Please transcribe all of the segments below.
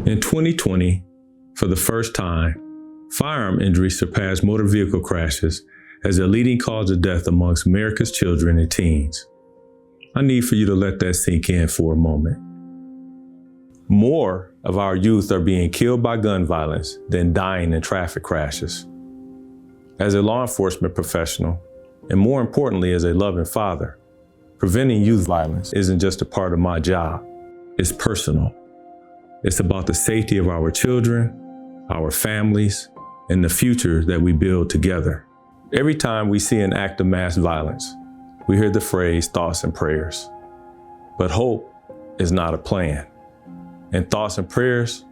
In 2020, for the first time, firearm injuries surpassed motor vehicle crashes as a leading cause of death amongst America's children and teens. I need for you to let that sink in for a moment. More of our youth are being killed by gun violence than dying in traffic crashes. As a law enforcement professional, and more importantly as a loving father, preventing youth violence isn't just a part of my job, it's personal. It's about the safety of our children, our families, and the future that we build together. Every time we see an act of mass violence, we hear the phrase thoughts and prayers. But hope is not a plan. And thoughts and prayers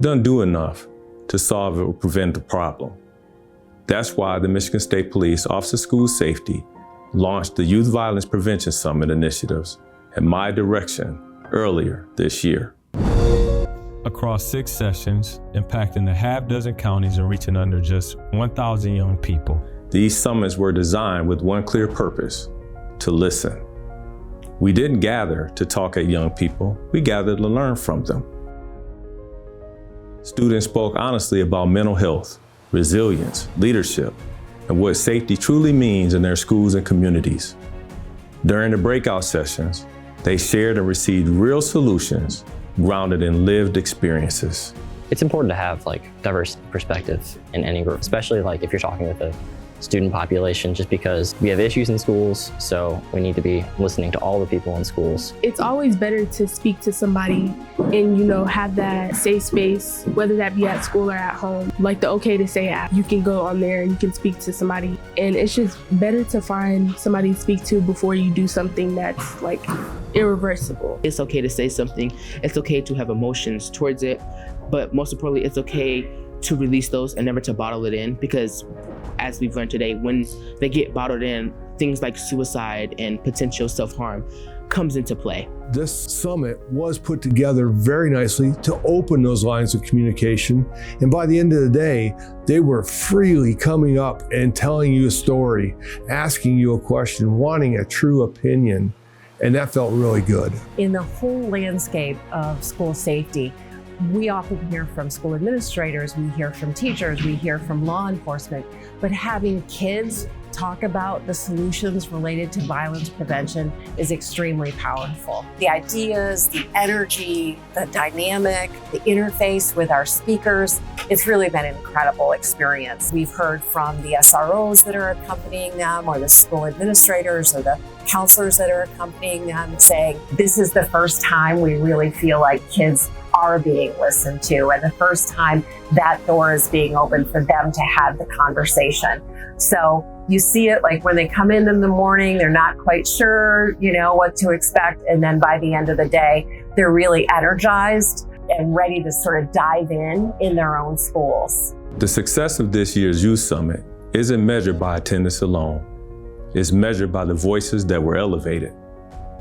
don't do enough to solve or prevent the problem. That's why the Michigan State Police Office of School Safety launched the Youth Violence Prevention Summit initiatives at my direction earlier this year. Across 6 sessions, impacting a half dozen counties and reaching under just 1,000 young people. These summits were designed with one clear purpose: to listen. We didn't gather to talk at young people, we gathered to learn from them. Students spoke honestly about mental health, resilience, leadership, and what safety truly means in their schools and communities. During the breakout sessions, they shared and received real solutions grounded in lived experiences. It's important to have diverse perspectives in any group, especially if you're talking with a student population, just because we have issues in schools, so we need to be listening to all the people in schools. It's always better to speak to somebody and, have that safe space, whether that be at school or at home. Like the Okay to Say app, you can go on there and you can speak to somebody. And it's just better to find somebody to speak to before you do something that's irreversible. It's okay to say something. It's okay to have emotions towards it. But most importantly, it's okay to release those and never to bottle it in, because as we've learned today, when they get bottled in, things like suicide and potential self-harm comes into play. This summit was put together very nicely to open those lines of communication. And by the end of the day, they were freely coming up and telling you a story, asking you a question, wanting a true opinion. And that felt really good. In the whole landscape of school safety, we often hear from school administrators, we hear from teachers, we hear from law enforcement, but having kids talk about the solutions related to violence prevention is extremely powerful. The ideas, the energy, the dynamic, the interface with our speakers, it's really been an incredible experience. We've heard from the SROs that are accompanying them, or the school administrators, or the counselors that are accompanying them, saying, this is the first time we really feel like kids are being listened to, and the first time that door is being opened for them to have the conversation. So you see it when they come in the morning, they're not quite sure, what to expect. And then by the end of the day, they're really energized and ready to sort of dive in their own schools. The success of this year's Youth Summit isn't measured by attendance alone. It's measured by the voices that were elevated,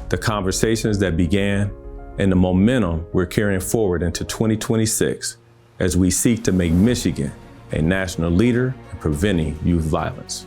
the conversations that began, and the momentum we're carrying forward into 2026 as we seek to make Michigan a national leader in preventing youth violence.